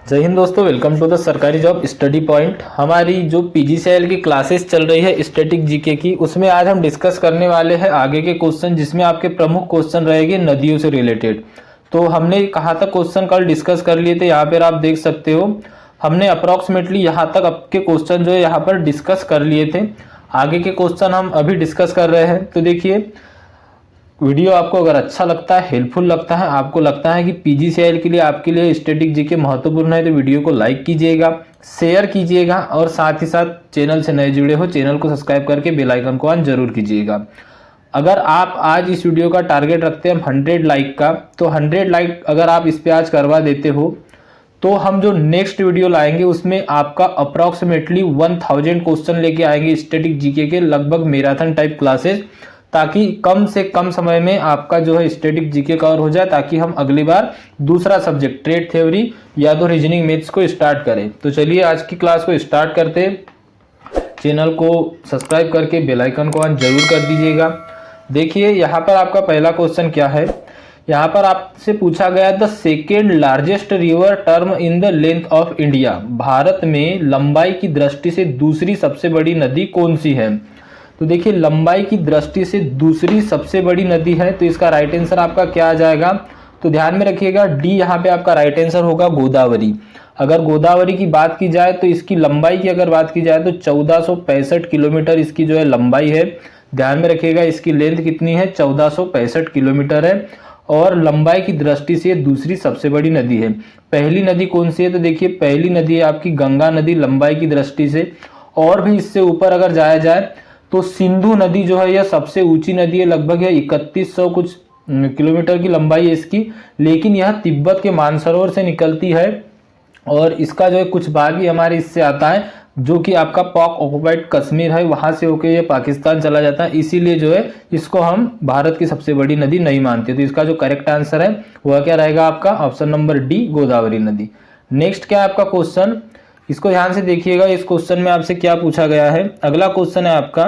जय हिंद दोस्तों, welcome to the सरकारी जॉब स्टडी पॉइंट। हमारी जो पीजीसीएल की क्लासेस चल रही है स्टैटिक जीके की, उसमें आज हम डिस्कस करने वाले हैं आगे के क्वेश्चन, जिसमें आपके प्रमुख क्वेश्चन रहेंगे नदियों से रिलेटेड। तो हमने कहाँ तक क्वेश्चन कल डिस्कस कर लिए थे, यहाँ पर आप देख सकते हो। हमने अप्रॉक्सीमेटली यहाँ तक आपके क्वेश्चन जो है यहाँ पर डिस्कस कर लिए थे। आगे के क्वेश्चन हम अभी डिस्कस कर रहे हैं। तो देखिए, वीडियो आपको अगर अच्छा लगता है, हेल्पफुल लगता है, आपको लगता है कि पीजीसीएल के लिए आपके लिए स्टैटिक जीके महत्वपूर्ण है, तो वीडियो को लाइक कीजिएगा, शेयर कीजिएगा और साथ ही साथ चैनल से नए जुड़े हो चैनल को सब्सक्राइब करके बेल आइकन को ऑन जरूर कीजिएगा। अगर आप आज इस वीडियो का टारगेट रखते हैं 100 लाइक का, तो 100 लाइक अगर आप इस पे आज करवा देते हो तो हम जो नेक्स्ट वीडियो लाएंगे उसमें आपका अप्रॉक्सीमेटली 1000 क्वेश्चन लेके आएंगे स्टैटिक जीके के, लगभग मैराथन टाइप क्लासेस, ताकि कम से कम समय में आपका जो है स्टैटिक जीके कवर हो जाए, ताकि हम अगली बार दूसरा सब्जेक्ट ट्रेड थ्योरी या तो रीजनिंग मैथ्स को स्टार्ट करें। तो चलिए आज की क्लास को स्टार्ट करते हैं। चैनल को सब्सक्राइब करके बेल आइकन को ऑन जरूर कर दीजिएगा। देखिए यहाँ पर आपका पहला क्वेश्चन क्या है, यहाँ पर आपसे पूछा गया the second largest river term in the length of India. Bharat में लंबाई की दृष्टि से दूसरी सबसे बड़ी नदी कौन सी है? तो देखिए, लंबाई की दृष्टि से दूसरी सबसे बड़ी नदी है, तो इसका राइट आंसर आपका क्या आ जाएगा? तो ध्यान में रखिएगा, डी यहाँ पे आपका राइट आंसर होगा गोदावरी। अगर गोदावरी की बात की जाए तो इसकी लंबाई की अगर बात की जाए तो 1465 किलोमीटर इसकी जो है लंबाई है। ध्यान में रखिएगा, इसकी लेंथ कितनी है? 1465 किलोमीटर है और लंबाई की दृष्टि से दूसरी सबसे बड़ी नदी है। पहली नदी कौन सी है? तो देखिए, पहली नदी है आपकी गंगा नदी लंबाई की दृष्टि से। और भी इससे ऊपर अगर जाया जाए तो सिंधु नदी जो है यह सबसे ऊंची नदी है, लगभग यह 3100 कुछ किलोमीटर की लंबाई है इसकी, लेकिन यह तिब्बत के मानसरोवर से निकलती है और इसका जो है कुछ भाग ही हमारे इससे आता है, जो कि आपका पाक ऑक्युपाइड कश्मीर है, वहां से होकर ये पाकिस्तान चला जाता है। इसीलिए जो है इसको हम भारत की सबसे बड़ी नदी नहीं मानते। तो इसका जो करेक्ट आंसर है वह क्या रहेगा आपका? ऑप्शन नंबर डी, गोदावरी नदी। नेक्स्ट क्या है आपका क्वेश्चन, इसको ध्यान से देखिएगा। इस क्वेश्चन में आपसे क्या पूछा गया है, अगला क्वेश्चन है आपका,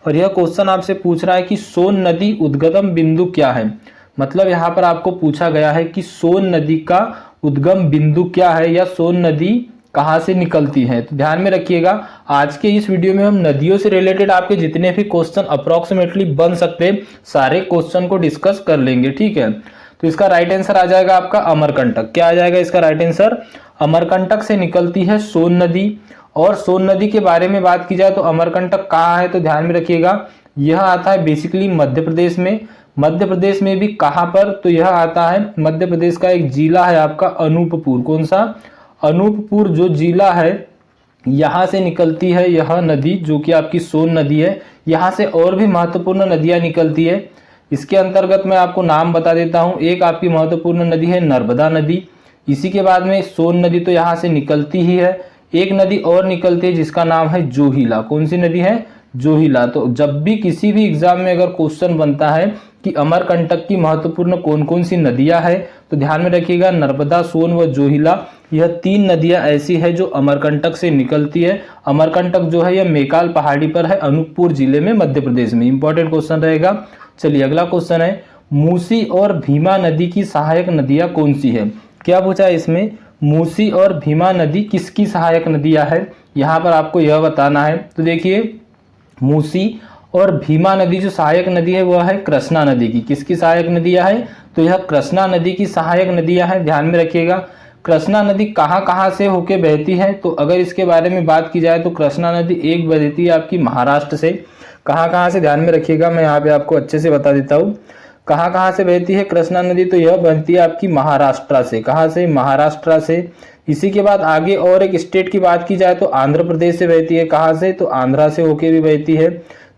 और यह क्वेश्चन आपसे पूछ रहा है कि सोन नदी उद्गम बिंदु क्या है। मतलब यहाँ पर आपको पूछा गया है कि सोन नदी का उद्गम बिंदु क्या है, या सोन नदी कहाँ से निकलती है। तो ध्यान में रखिएगा, आज के इस वीडियो में हम नदियों से रिलेटेड आपके जितने भी क्वेश्चन अप्रोक्सीमेटली बन सकते हैं सारे क्वेश्चन को डिस्कस कर लेंगे, ठीक है। तो इसका राइट आंसर आ जाएगा आपका अमरकंटक। क्या आ जाएगा इसका राइट आंसर? अमरकंटक से निकलती है सोन नदी। और सोन नदी के बारे में बात की जाए तो अमरकंटक कहाँ है, तो ध्यान में रखिएगा, यह आता है बेसिकली मध्य प्रदेश में। मध्य प्रदेश में भी कहाँ पर? तो यह आता है मध्य प्रदेश का एक जिला है आपका अनूपपुर। कौन सा? अनूपपुर जो जिला है, यहाँ से निकलती है यह नदी, जो कि आपकी सोन नदी है। यहाँ से और भी महत्वपूर्ण नदियां निकलती है। इसके अंतर्गत मैं आपको नाम बता देता हूँ। एक आपकी महत्वपूर्ण नदी है नर्मदा नदी, इसी के बाद में सोन नदी तो यहाँ से निकलती ही है। एक नदी और निकलती है जिसका नाम है जोहिला। कौन सी नदी है? जोहिला। तो जब भी किसी भी एग्जाम में अगर क्वेश्चन बनता है कि अमरकंटक की महत्वपूर्ण कौन कौन सी नदियां हैं, तो ध्यान में रखिएगा नर्मदा, सोन व जोहिला, यह तीन नदियां ऐसी है जो अमरकंटक से निकलती है। अमरकंटक जो है यह मेकाल पहाड़ी पर है, अनूपपुर जिले में, मध्य प्रदेश में। इंपॉर्टेंट क्वेश्चन रहेगा। चलिए अगला क्वेश्चन है, मूसी और भीमा नदी की सहायक नदियां कौन सी है? क्या पूछा है इसमें? मूसी और भीमा नदी किसकी सहायक नदियां है, यहाँ पर आपको यह बताना है। तो देखिए, मूसी और भीमा नदी जो सहायक नदी है वह है कृष्णा नदी की। किसकी सहायक नदियां है? तो यह कृष्णा नदी की सहायक नदियां हैं। ध्यान में रखिएगा, कृष्णा नदी कहाँ कहाँ से होके बहती है, तो अगर इसके बारे में बात की जाए तो कृष्णा नदी एक बहती है आपकी महाराष्ट्र से। कहाँ कहाँ से? ध्यान में रखिएगा, मैं यहाँ पे आपको अच्छे से बता देता हूँ कहाँ कहाँ से बहती है कृष्णा नदी। तो यह बहती है आपकी महाराष्ट्र से। कहाँ से? महाराष्ट्र से। इसी के बाद आगे और एक स्टेट की बात की जाए तो आंध्र प्रदेश से बहती है। कहाँ से? तो आंध्रा से होके भी बहती है।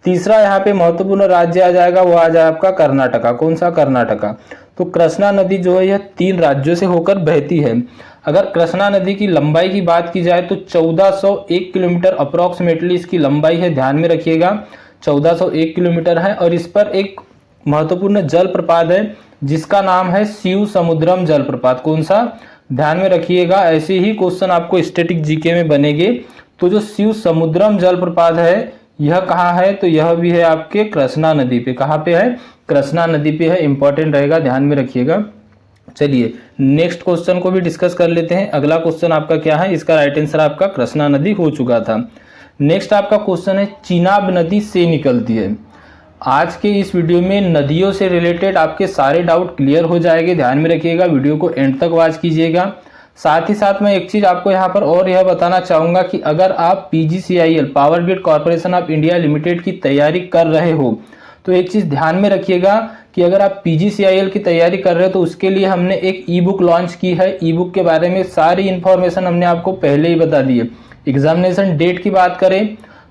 तीसरा यहाँ पे महत्वपूर्ण राज्य आ जाएगा, वो आ जाए आपका कर्नाटका। कौन सा? कर्नाटका। तो कृष्णा नदी जो है यह 3 राज्यों से होकर बहती है। अगर कृष्णा नदी की लंबाई की बात की जाए तो 1401 किलोमीटर अप्रोक्सीमेटली इसकी लंबाई है। ध्यान में रखिएगा, 1401 किलोमीटर है। और इस पर एक महत्वपूर्ण जलप्रपात है जिसका नाम है शिव समुद्रम जलप्रपात। कौन सा? ध्यान में रखिएगा, ऐसे ही क्वेश्चन आपको स्टैटिक जीके में बनेंगे। तो जो शिव समुद्रम जलप्रपात है यह कहाँ है? तो यह भी है आपके कृष्णा नदी पे। कहाँ पे है? कृष्णा नदी पे है। इंपॉर्टेंट रहेगा, ध्यान में रखिएगा। चलिए नेक्स्ट क्वेश्चन को भी डिस्कस कर लेते हैं। अगला क्वेश्चन आपका क्या है, इसका राइट आंसर आपका कृष्णा नदी हो चुका था। नेक्स्ट आपका क्वेश्चन है चिनाब नदी से निकलती है। आज के इस वीडियो में नदियों से रिलेटेड आपके सारे डाउट क्लियर हो जाएंगे, ध्यान में रखिएगा, वीडियो को एंड तक वॉच कीजिएगा। साथ ही साथ मैं एक चीज आपको यहाँ पर और यह बताना चाहूंगा कि अगर आप PGCIL power grid corporation of India limited की तैयारी कर रहे हो तो एक चीज ध्यान में रखिएगा कि अगर आप PGCIL की तैयारी कर रहे हो तो उसके लिए हमने एक ई बुक लॉन्च की है। ई बुक के बारे में सारी इंफॉर्मेशन हमने आपको पहले ही बता दी है। एग्जामिनेशन डेट की बात करें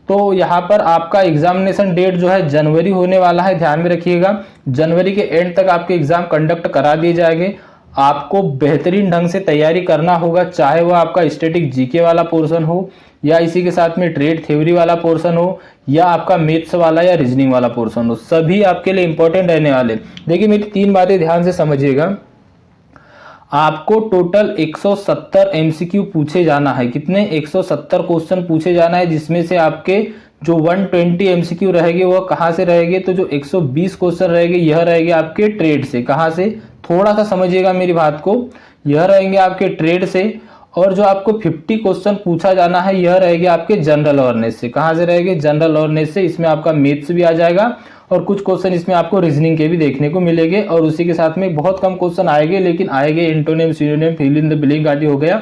तो यहाँ पर आपका एग्जामिनेशन डेट जो है जनवरी होने वाला है, ध्यान में रखिएगा। जनवरी के एंड तक आपके एग्जाम कंडक्ट करा दिए जाएंगे। आपको बेहतरीन ढंग से तैयारी करना होगा, चाहे वो आपका स्टैटिक जीके वाला पोर्शन हो या इसी के साथ में ट्रेड थ्योरी वाला पोर्शन हो या आपका मैथ्स वाला या रीजनिंग वाला पोर्शन हो, सभी आपके लिए इंपॉर्टेंट रहने वाले। देखिए मेरी 3 बातें ध्यान से समझिएगा। आपको टोटल 170 MCQ पूछे जाना है। कितने? 170 क्वेश्चन पूछे जाना है, जिसमें से आपके जो 120 MCQ रहेंगे वह कहाँ से रहेंगे, तो जो 120 क्वेश्चन रहेंगे यह रहेंगे आपके ट्रेड से। कहाँ से? थोड़ा सा समझिएगा मेरी बात को, यह रहेंगे आपके ट्रेड से। और जो आपको 50 क्वेश्चन पूछा जाना है यह रहेंगे आपके जनरल अवेयरनेस से। कहाँ से रहेंगे? जनरल अवेयरनेस से। इसमें आपका मैथ्स भी आ जाएगा और कुछ क्वेश्चन इसमें आपको रीजनिंग के भी देखने को मिलेंगे। और उसी के साथ में बहुत कम क्वेश्चन आएंगे, लेकिन आएंगे antonym, synonym, fill in the blank आदि हो गया,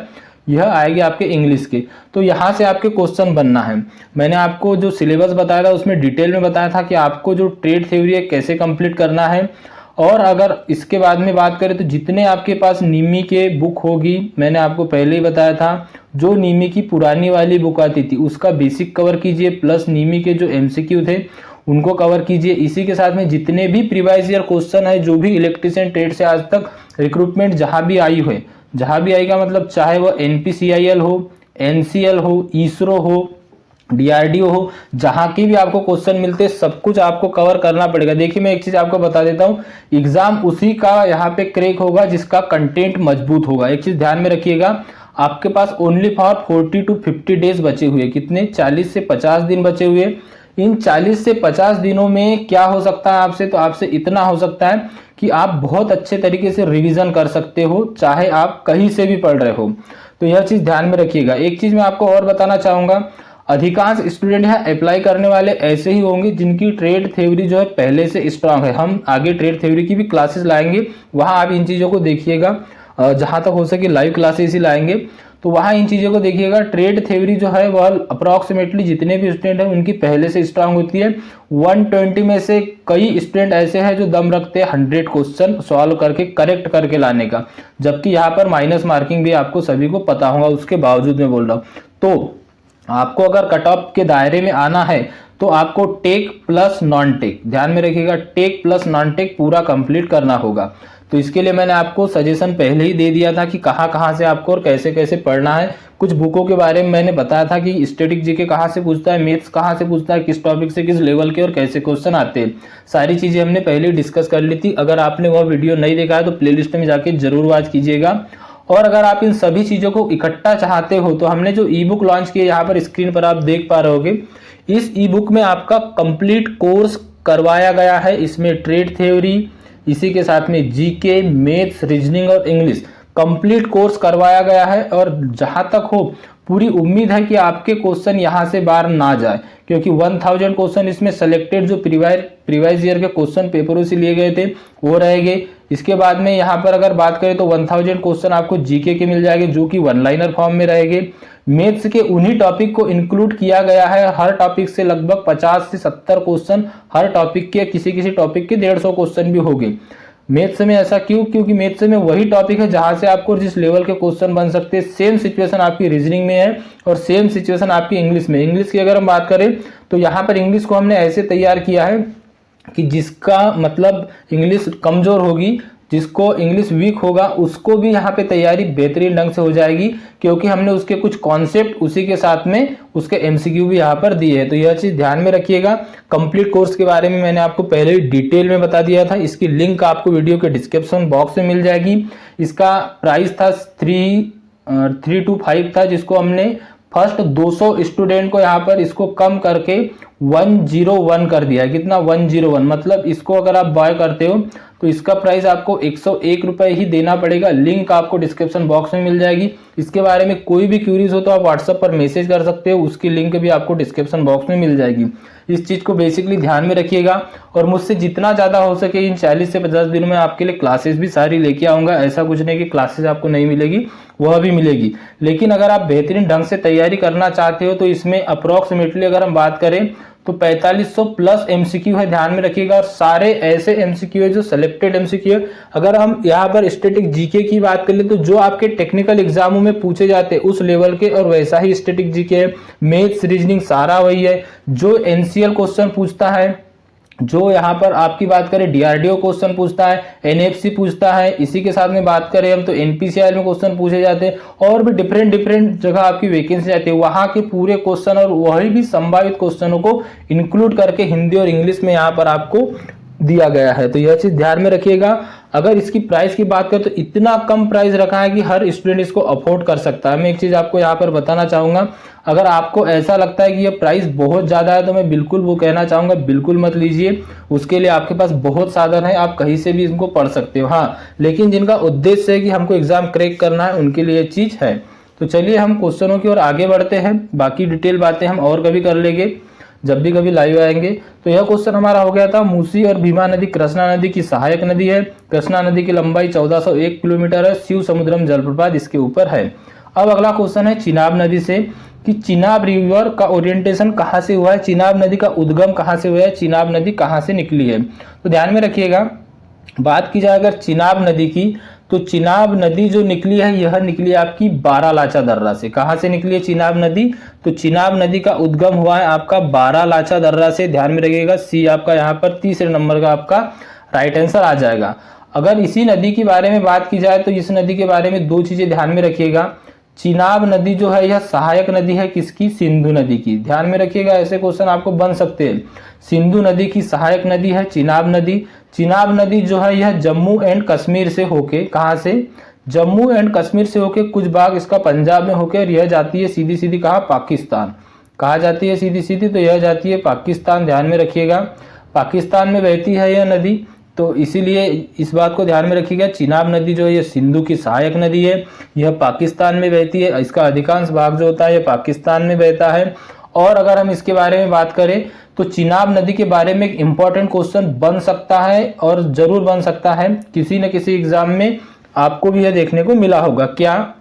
यह आएंगे आपके इंग्लिश के। तो यहाँ से आपके क्वेश्चन बनना है। मैंने आपको जो सिलेबस बताया था उसमें डिटेल में बताया था कि आपको जो ट्रेड थ्योरी है कैसे कंप्लीट करना है। और अगर इसके बाद में बात करें तो जितने आपके पास नीमी के बुक होगी, मैंने आपको पहले ही बताया था, जो नीमी की पुरानी वाली बुक आती थी उसका बेसिक कवर कीजिए, प्लस नीमी के जो MCQ थे उनको कवर कीजिए। इसी के साथ में जितने भी प्रीवियस ईयर क्वेश्चन है, जो भी इलेक्ट्रीशियन ट्रेड से आज तक रिक्रूटमेंट जहां भी आई है, जहां भी आएगा मतलब चाहे वो NPCIL हो, NCL हो, इसरो हो, DRDO हो, जहां की भी आपको क्वेश्चन मिलते हैं सब कुछ आपको कवर करना पड़ेगा। देखिए मैं एक चीज आपको बता देता हूं, एग्जाम उसी का यहाँ पे क्रैक होगा जिसका कंटेंट मजबूत होगा। एक चीज ध्यान में रखिएगा, आपके पास ओनली फॉर 40 to 50 डेज बचे हुए। कितने? 40 से 50 दिन बचे हुए। इन 40 से 50 दिनों में क्या हो सकता है आपसे? तो आपसे इतना हो सकता है कि आप बहुत अच्छे तरीके से रिवीजन कर सकते हो, चाहे आप कहीं से भी पढ़ रहे हो। तो यह चीज ध्यान में रखिएगा। एक चीज मैं आपको और बताना चाहूंगा, अधिकांश स्टूडेंट यहाँ अप्लाई करने वाले ऐसे ही होंगे जिनकी ट्रेड थ्योरी जो है पहले से स्ट्रांग है। हम आगे ट्रेड थ्योरी की भी क्लासेस लाएंगे, वहां आप इन चीजों को देखिएगा, जहां तक हो सके लाइव क्लासेस ही लाएंगे, तो वहां इन चीजों को देखिएगा। ट्रेड थ्योरी जो है वह अप्रोक्सीमेटली जितने भी स्टूडेंट हैं उनकी पहले से स्ट्रांग होती है। 120 में से कई स्टूडेंट ऐसे हैं जो दम रखते हैं 100 क्वेश्चन सॉल्व करके करेक्ट करके लाने का, जबकि यहाँ पर माइनस मार्किंग भी आपको सभी को पता होगा। उसके बावजूद मैं बोल रहा हूँ, तो आपको अगर कट ऑफ के दायरे में आना है तो आपको टेक प्लस नॉन टेक, ध्यान में रखिएगा, टेक प्लस नॉन टेक पूरा कंप्लीट करना होगा। तो इसके लिए मैंने आपको सजेशन पहले ही दे दिया था कि कहाँ से आपको और कैसे कैसे पढ़ना है। कुछ बुकों के बारे में मैंने बताया था कि स्टैटिक जीके कहाँ से पूछता है, मैथ्स कहाँ से पूछता है, किस टॉपिक से किस लेवल के और कैसे क्वेश्चन आते हैं, सारी चीजें हमने पहले ही डिस्कस कर ली थी। अगर आपने वह वीडियो नहीं देखा है तो प्लेलिस्ट में जाके जरूर वॉच कीजिएगा। और अगर आप इन सभी चीजों को इकट्ठा चाहते हो तो हमने जो ई बुक लॉन्च किया, यहाँ पर स्क्रीन पर आप देख पा रहे होगे, इस ई बुक में आपका कंप्लीट कोर्स करवाया गया है। इसमें ट्रेड थ्योरी, इसी के साथ में जीके, मैथ्स, रीजनिंग और इंग्लिश कंप्लीट कोर्स करवाया गया है। और जहां तक हो पूरी उम्मीद है कि आपके क्वेश्चन यहां से बाहर ना जाए, क्योंकि 1000 क्वेश्चन इसमें सेलेक्टेड जो प्रीवियस ईयर के क्वेश्चन पेपरों से लिए गए थे वो रहेंगे। इसके बाद में यहाँ पर अगर बात करें तो 1000 क्वेश्चन आपको जीके के मिल जाएंगे, जो कि 1 लाइनर फॉर्म में रहेंगे। मैथ्स के उन्हीं टॉपिक को इंक्लूड किया गया है। हर टॉपिक से लगभग 50 से 70 क्वेश्चन हर टॉपिक के, किसी टॉपिक के 150 क्वेश्चन भी होंगे। मैथ्स में ऐसा क्यों? क्योंकि मैथ्स में वही टॉपिक है जहां से आपको जिस लेवल के क्वेश्चन बन सकते हैं। सेम सिचुएशन आपकी रीजनिंग में है और सेम सिचुएशन आपकी इंग्लिश में। इंग्लिश की अगर हम बात करें तो यहाँ पर इंग्लिश को हमने ऐसे तैयार किया है कि जिसका मतलब इंग्लिश कमजोर होगी, जिसको इंग्लिश वीक होगा, उसको भी यहाँ पे तैयारी बेहतरीन ढंग से हो जाएगी, क्योंकि हमने उसके कुछ कॉन्सेप्ट उसी के साथ में उसके MCQ भी यहाँ पर दिए हैं। तो यह चीज ध्यान में रखिएगा। कंप्लीट कोर्स के बारे में मैंने आपको पहले ही डिटेल में बता दिया था, इसकी लिंक आपको वीडियो के डिस्क्रिप्शन बॉक्स में मिल जाएगी। इसका प्राइस था 325 था, जिसको हमने फर्स्ट 200 स्टूडेंट को यहाँ पर इसको कम करके 101 कर दिया है। कितना? 101। मतलब इसको अगर आप बाय करते हो तो इसका प्राइस आपको 101 रुपये ही देना पड़ेगा। लिंक आपको डिस्क्रिप्शन बॉक्स में मिल जाएगी। इसके बारे में कोई भी क्यूरीज हो तो आप व्हाट्सएप पर मैसेज कर सकते हो, उसकी लिंक भी आपको डिस्क्रिप्शन बॉक्स में मिल जाएगी। इस चीज को बेसिकली ध्यान में रखिएगा और मुझसे जितना ज्यादा हो सके इन 40 से 50 दिनों में आपके लिए क्लासेस भी सारी लेके आऊंगा। ऐसा कुछ नहीं कि क्लासेस आपको नहीं मिलेगी, वह भी मिलेगी। लेकिन अगर आप बेहतरीन ढंग से तैयारी करना चाहते हो तो इसमें अप्रोक्सीमेटली अगर हम बात करें तो 4500 प्लस एमसीक्यू है, ध्यान में रखिएगा। और सारे ऐसे एमसीक्यू है जो सिलेक्टेड एमसीक्यू है। अगर हम यहाँ पर स्टैटिक जीके की बात कर ले तो जो आपके टेक्निकल एग्जामों में पूछे जाते हैं उस लेवल के, और वैसा ही स्टैटिक जीके है। मैथ्स रीजनिंग सारा वही है। जो एनसीएल क्वेश्चन पूछता है, जो यहाँ पर आपकी बात करें डीआरडीओ क्वेश्चन पूछता है, एनएफसी पूछता है, इसी के साथ में बात करें हम तो एनपीसीआई में क्वेश्चन पूछे जाते हैं और भी डिफरेंट जगह आपकी वैकेंसी आती है, वहां के पूरे क्वेश्चन और वही भी संभावित क्वेश्चनों को इंक्लूड करके हिंदी और इंग्लिश में यहाँ पर आपको दिया गया है। तो यह चीज ध्यान में रखिएगा। अगर इसकी प्राइस की बात करें तो इतना कम प्राइस रखा है कि हर स्टूडेंट इसको अफोर्ड कर सकता है। मैं एक चीज आपको यहाँ पर बताना चाहूंगा, अगर आपको ऐसा लगता है कि यह प्राइस बहुत ज्यादा है तो मैं बिल्कुल वो कहना चाहूंगा बिल्कुल मत लीजिए। उसके लिए आपके पास बहुत साधन है, आप कहीं से भी इनको पढ़ सकते हो। हाँ, लेकिन जिनका उद्देश्य है कि हमको एग्जाम क्रैक करना है उनके लिए चीज है। तो चलिए हम क्वेश्चनों की ओर आगे बढ़ते हैं। बाकी डिटेल बातें हम और कभी कर लेंगे जब भी कभी लाइव आएंगे। तो यह क्वेश्चन हमारा हो गया था, मूसी और भीमा नदी कृष्णा नदी की सहायक नदी है। कृष्णा नदी की लंबाई 1401 किलोमीटर है। शिव समुद्रम जलप्रपात इसके ऊपर है। अब अगला क्वेश्चन है चिनाब नदी से कि चिनाब रिवर का ओरिएंटेशन कहाँ से हुआ है, चिनाब नदी का उद्गम कहाँ से हुआ है, चिनाब नदी कहाँ से निकली है। तो ध्यान में रखिएगा, बात की जाए अगर चिनाब नदी की तो चिनाब नदी जो निकली है यह निकली आपकी बारालाचा दर्रा से। कहां से निकली है चिनाब नदी, तो चिनाब नदी का उद्गम हुआ है आपका बारालाचा दर्रा से। ध्यान में रखिएगा, सी आपका यहाँ पर तीसरे नंबर का आपका राइट आंसर आ जाएगा। अगर इसी नदी के बारे में बात की जाए तो इस नदी के बारे में दो चीजें ध्यान में रखिएगा। चिनाब नदी जो है यह सहायक नदी है किसकी, सिंधु नदी की। ध्यान में रखिएगा, ऐसे क्वेश्चन आपको बन सकते हैं। सिंधु नदी की सहायक नदी है चिनाब नदी। चिनाब नदी जो है यह जम्मू एंड कश्मीर से होके, कहां से, जम्मू एंड कश्मीर से होके कुछ भाग इसका पंजाब में होके और यह जाती है सीधी सीधी कहां, पाकिस्तान। कहा जाती है सीधी सीधी, तो यह जाती है पाकिस्तान। ध्यान में रखिएगा, पाकिस्तान में बहती है यह नदी, तो इसीलिए इस बात को ध्यान में रखिएगा। चिनाब नदी जो है ये सिंधु की सहायक नदी है, यह पाकिस्तान में बहती है। इसका अधिकांश भाग जो होता है ये पाकिस्तान में बहता है। और अगर हम इसके बारे में बात करें तो चिनाब नदी के बारे में एक इंपॉर्टेंट क्वेश्चन बन सकता है और जरूर बन सकता है, किसी न किसी एग्जाम में आपको भी यह देखने को मिला होगा। क्या,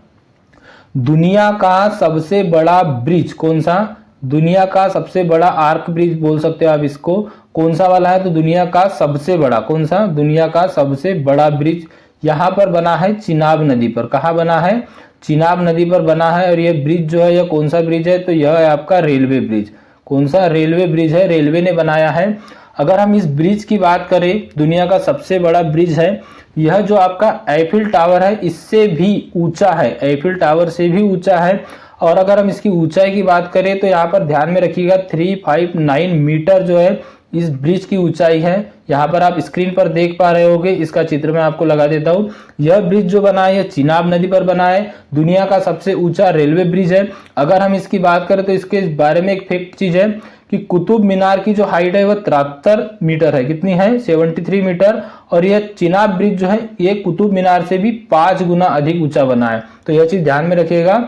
दुनिया का सबसे बड़ा ब्रिज कौन सा, दुनिया का सबसे बड़ा आर्क ब्रिज बोल सकते हो आप इसको, कौन सा वाला है, तो दुनिया का सबसे बड़ा कौन सा, दुनिया का सबसे बड़ा ब्रिज यहाँ पर बना है चिनाब नदी पर। कहाँ बना है, चिनाब नदी पर बना है। और ये ब्रिज जो है यह कौन सा ब्रिज है, तो यह है आपका रेलवे ब्रिज। कौन सा, रेलवे ब्रिज है, रेलवे ने बनाया है। अगर हम इस ब्रिज की बात करें, दुनिया का सबसे बड़ा ब्रिज है यह, जो आपका एफिल टावर है इससे भी ऊंचा है, एफिल टावर से भी ऊंचा है। और अगर हम इसकी ऊंचाई की बात करें तो यहाँ पर ध्यान में रखिएगा 359 मीटर जो है इस ब्रिज की ऊंचाई है। यहाँ पर आप स्क्रीन पर देख पा रहे होगे, इसका चित्र मैं आपको लगा देता हूँ। यह ब्रिज जो बना है यह चिनाब नदी पर बना है, दुनिया का सबसे ऊंचा रेलवे ब्रिज है। अगर हम इसकी बात करें तो इसके बारे में एक फैक्ट चीज है कि कुतुब मीनार की जो हाइट है वह 73 मीटर है। कितनी है, 73 मीटर। और यह चिनाब ब्रिज जो है ये कुतुब मीनार से भी 5 गुना अधिक ऊंचा बना है। तो यह चीज ध्यान में रखिएगा,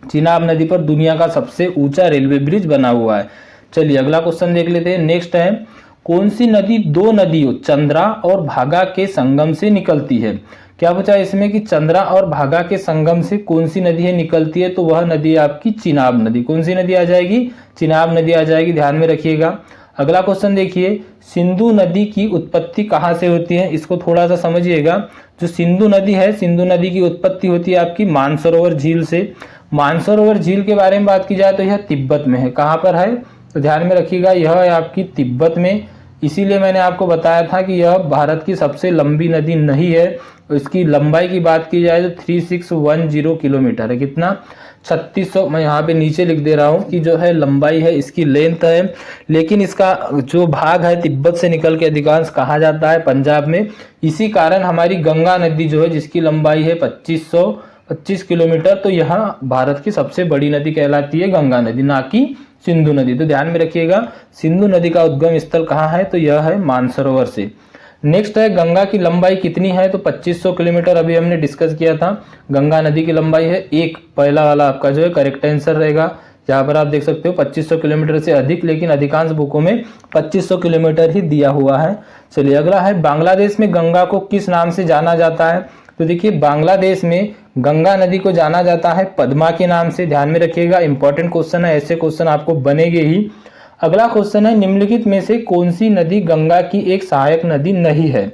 चिनाब नदी पर दुनिया का सबसे ऊंचा रेलवे ब्रिज बना हुआ है। चलिए अगला क्वेश्चन देख लेते हैं। नेक्स्ट है, कौन सी नदी दो नदियों चंद्रा और भागा के संगम से निकलती है। क्या पूछा इसमें कि चंद्रा और भागा के संगम से कौन सी नदी है निकलती है, तो वह नदी है आपकी चिनाब नदी। कौन सी नदी आ जाएगी, चिनाब नदी आ जाएगी। ध्यान में रखिएगा। अगला क्वेश्चन देखिए, सिंधु नदी की उत्पत्ति कहाँ से होती है, इसको थोड़ा सा समझिएगा। जो सिंधु नदी है, सिंधु नदी की उत्पत्ति होती है आपकी मानसरोवर झील से। मानसरोवर झील के बारे में बात की जाए तो यह तिब्बत में है। कहाँ पर है, तो ध्यान में रखिएगा यह है आपकी तिब्बत में। इसीलिए मैंने आपको बताया था कि यह भारत की सबसे लंबी नदी नहीं है। इसकी लंबाई की बात की जाए तो 3610 किलोमीटर है। कितना, 3600, मैं यहाँ पे नीचे लिख दे रहा हूँ कि जो है लंबाई है इसकी लेंथ है। लेकिन इसका जो भाग है तिब्बत से निकल के अधिकांश कहा जाता है पंजाब में। इसी कारण हमारी गंगा नदी जो है जिसकी लंबाई है 2525 किलोमीटर, तो यह भारत की सबसे बड़ी नदी कहलाती है गंगा नदी, ना कि सिंधु नदी। तो ध्यान में रखिएगा सिंधु नदी का उद्गम स्थल कहाँ है, तो यह है मानसरोवर से। नेक्स्ट है गंगा की लंबाई कितनी है, तो 2500 किलोमीटर अभी हमने डिस्कस किया था। गंगा नदी की लंबाई है एक, पहला वाला आपका जो है करेक्ट आंसर रहेगा। जहां पर आप देख सकते हो 2500 किलोमीटर से अधिक, लेकिन अधिकांश बुकों में 2500 किलोमीटर ही दिया हुआ है। चलिए अगला है बांग्लादेश में गंगा को किस नाम से जाना जाता है, तो देखिए बांग्लादेश में गंगा नदी को जाना जाता है पद्मा के नाम से, ध्यान में रखिएगा। इंपॉर्टेंट क्वेश्चन है, ऐसे क्वेश्चन आपको बनेंगे ही। अगला क्वेश्चन है निम्नलिखित में से कौन सी नदी गंगा की एक सहायक नदी नहीं है,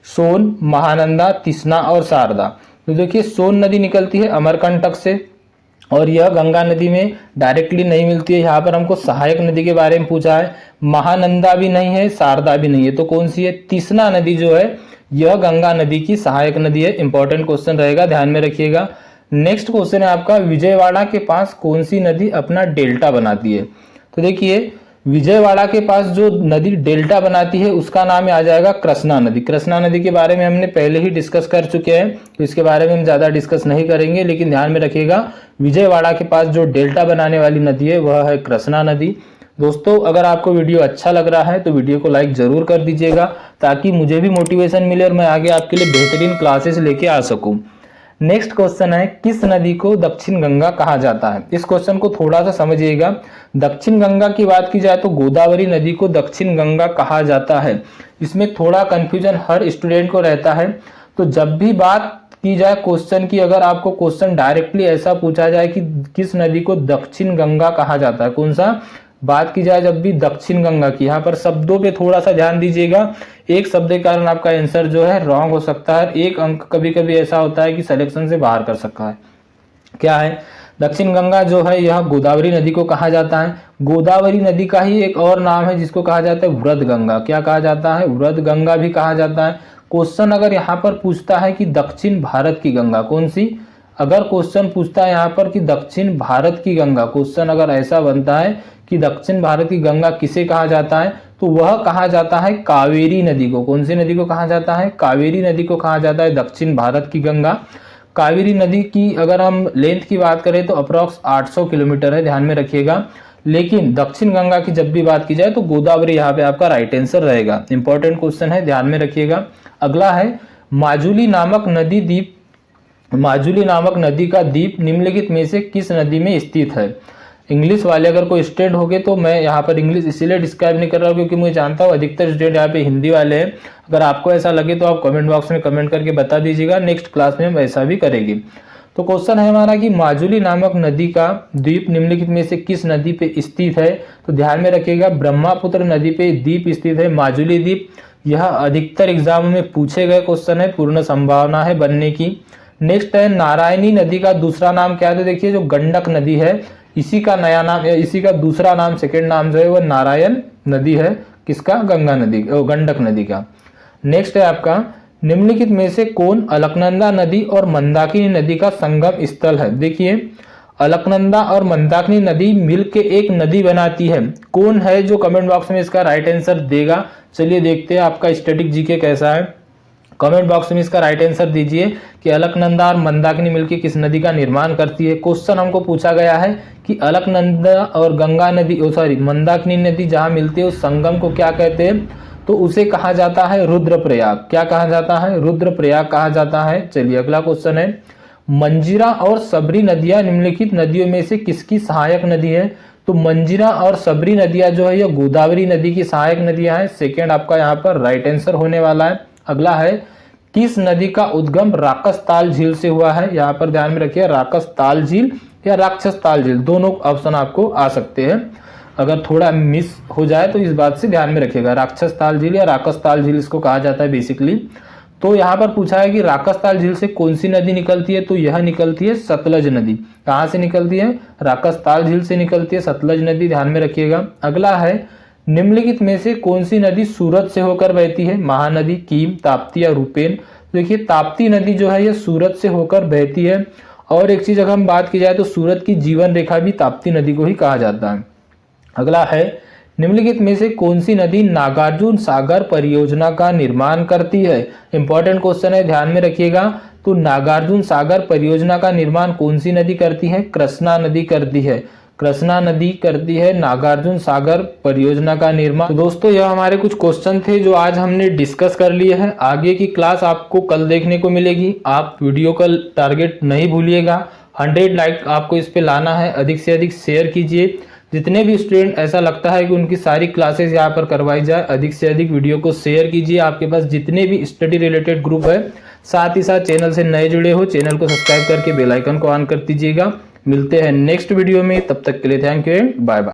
सोन, महानंदा, तिस्ना और शारदा। तो देखिए सोन नदी निकलती है अमरकंटक से और यह गंगा नदी में डायरेक्टली नहीं मिलती है। यहाँ पर हमको सहायक नदी के बारे में पूछा है, महानंदा भी नहीं है, शारदा भी नहीं है, तो कौन सी है, तिस्ना नदी जो है यह गंगा नदी की सहायक नदी है। इंपॉर्टेंट क्वेश्चन रहेगा, ध्यान में रखिएगा। नेक्स्ट क्वेश्चन है आपका विजयवाड़ा के पास कौन सी नदी अपना डेल्टा बनाती है, तो देखिए विजयवाड़ा के पास जो नदी डेल्टा बनाती है उसका नाम आ जाएगा कृष्णा नदी। कृष्णा नदी के बारे में हमने पहले ही डिस्कस कर चुके हैं, तो इसके बारे में हम ज्यादा डिस्कस नहीं करेंगे, लेकिन ध्यान में रखिएगा विजयवाड़ा के पास जो डेल्टा बनाने वाली नदी है वह है कृष्णा नदी। दोस्तों अगर आपको वीडियो अच्छा लग रहा है तो वीडियो को लाइक जरूर कर दीजिएगा, ताकि मुझे भी मोटिवेशन मिले और मैं आगे आपके लिए बेहतरीन क्लासेस लेके आ सकूं। नेक्स्ट क्वेश्चन है किस नदी को दक्षिण गंगा कहा जाता है। इस क्वेश्चन को थोड़ा सा समझिएगा। दक्षिण गंगा की बात की जाए तो गोदावरी नदी को दक्षिण गंगा कहा जाता है। इसमें थोड़ा कंफ्यूजन हर स्टूडेंट को रहता है, तो जब भी बात की जाए क्वेश्चन की, अगर आपको क्वेश्चन डायरेक्टली ऐसा पूछा जाए कि किस नदी को दक्षिण गंगा कहा जाता है, कौन सा बात की जाए जब भी दक्षिण गंगा की, यहाँ पर शब्दों पे थोड़ा सा ध्यान दीजिएगा। एक शब्द के कारण आपका आंसर जो है रॉन्ग हो सकता है, एक अंक कभी कभी ऐसा होता है कि सिलेक्शन से बाहर कर सकता है। क्या है, दक्षिण गंगा जो है यह गोदावरी नदी को कहा जाता है। गोदावरी नदी का ही एक और नाम है जिसको कहा जाता है वृद्ध गंगा। क्या कहा जाता है, वृद्ध गंगा भी कहा जाता है। क्वेश्चन अगर यहाँ पर पूछता है कि दक्षिण भारत की गंगा कौन सी, अगर क्वेश्चन पूछता है यहाँ पर कि दक्षिण भारत की गंगा, क्वेश्चन अगर ऐसा बनता है कि दक्षिण भारत की गंगा किसे कहा जाता है, तो वह कहा जाता है कावेरी नदी को। कौन सी नदी को कहा जाता है, कावेरी नदी को कहा जाता है दक्षिण भारत की गंगा। कावेरी नदी की अगर हम लेंथ की बात करें तो अप्रॉक्स 800 किलोमीटर है, ध्यान में रखिएगा। लेकिन दक्षिण गंगा की जब भी बात की जाए तो गोदावरी यहाँ पे आपका राइट आंसर रहेगा। इंपॉर्टेंट क्वेश्चन है, ध्यान में रखिएगा। अगला है माजुली नामक नदी का द्वीप निम्नलिखित में से किस नदी में स्थित है। इंग्लिश वाले अगर कोई स्टूडेंट हो गए तो मैं यहाँ पर इंग्लिश इसीलिए डिस्क्राइब नहीं कर रहा हूँ क्योंकि मुझे जानता हूँ अधिकतर स्टूडेंट यहाँ पे हिंदी वाले हैं। अगर आपको ऐसा लगे तो आप कमेंट बॉक्स में कमेंट करके बता दीजिएगा, नेक्स्ट क्लास में हम ऐसा भी करेंगे। तो क्वेश्चन है हमारा कि माजुली नामक नदी का द्वीप निम्नलिखित में से किस नदी पे स्थित है, तो ध्यान में रखिएगा ब्रह्मपुत्र नदी पे द्वीप स्थित है माजुली द्वीप। यह अधिकतर एग्जाम में पूछे गए क्वेश्चन है, पूर्ण संभावना है बनने की। नेक्स्ट है नारायणी नदी का दूसरा नाम क्या है, तो देखिए जो गंडक नदी है इसी का नया नाम या इसी का दूसरा नाम सेकेंड नाम जो है वह नारायण नदी है। किसका, गंगा नदी, गंडक नदी का। नेक्स्ट है आपका निम्नलिखित में से कौन अलकनंदा नदी और मंदाकिनी नदी का संगम स्थल है। देखिए अलकनंदा और मंदाकिनी नदी मिलके एक नदी बनाती है, कौन है जो कमेंट बॉक्स में इसका राइट आंसर देगा। चलिए देखते हैं आपका स्टैटिक जीके कैसा है, कमेंट बॉक्स में इसका राइट आंसर दीजिए कि अलकनंदा और मंदाकिनी मिलकर किस नदी का निर्माण करती है। क्वेश्चन हमको पूछा गया है कि अलकनंदा और गंगा नदी मंदाकिनी नदी जहां मिलती है उस संगम को क्या कहते हैं, तो उसे कहा जाता है रुद्रप्रयाग। क्या कहा जाता है, रुद्रप्रयाग कहा जाता है। चलिए अगला क्वेश्चन है मंजीरा और सबरी नदियां निम्नलिखित नदियों में से किसकी सहायक नदी है, तो मंजीरा और सबरी नदियां जो है यह गोदावरी नदी की सहायक नदियां हैं। सेकेंड आपका यहाँ पर राइट आंसर होने वाला है। अगला है किस नदी का उद्गम राकसताल झील से हुआ है। यहाँ पर ध्यान में रखिए राकसताल झील या राक्षसताल झील, दोनों ऑप्शन आपको आ सकते हैं। अगर थोड़ा मिस हो जाए तो इस बात से ध्यान में रखिएगा, राक्षसताल झील या राकसताल झील इसको कहा जाता है बेसिकली। तो यहाँ पर पूछा है कि राकसताल झील से कौन सी नदी निकलती है, तो यह निकलती है सतलज नदी। कहाँ से निकलती है, राकसताल झील से निकलती है सतलज नदी, ध्यान में रखिएगा। अगला है निम्नलिखित में से कौन सी नदी सूरत से होकर बहती है, महानदी, कीम, ताप्ती या रूपेन। देखिए ताप्ती नदी जो है यह सूरत से होकर बहती है। और एक चीज अगर हम बात की जाए तो सूरत की जीवन रेखा भी ताप्ती नदी को ही कहा जाता है। अगला है निम्नलिखित में से कौन सी नदी नागार्जुन सागर परियोजना का निर्माण करती है। इंपॉर्टेंट क्वेश्चन है, ध्यान में रखिएगा। तो नागार्जुन सागर परियोजना का निर्माण कौन सी नदी करती है, कृष्णा नदी करती है। कृष्णा नदी करती है नागार्जुन सागर परियोजना का निर्माण। तो दोस्तों यह हमारे कुछ क्वेश्चन थे जो आज हमने डिस्कस कर लिए हैं। आगे की क्लास आपको कल देखने को मिलेगी। आप वीडियो का टारगेट नहीं भूलिएगा, 100 लाइक आपको इस पे लाना है। अधिक से अधिक शेयर कीजिए। जितने भी स्टूडेंट ऐसा लगता है कि उनकी सारी क्लासेस यहाँ पर करवाई जाए, अधिक से अधिक वीडियो को शेयर कीजिए। आपके पास जितने भी स्टडी रिलेटेड ग्रुप है, साथ ही साथ चैनल से नए जुड़े हो, चैनल को सब्सक्राइब करके बेल आइकन को ऑन कर दीजिएगा। मिलते हैं नेक्स्ट वीडियो में, तब तक के लिए thank you and bye bye.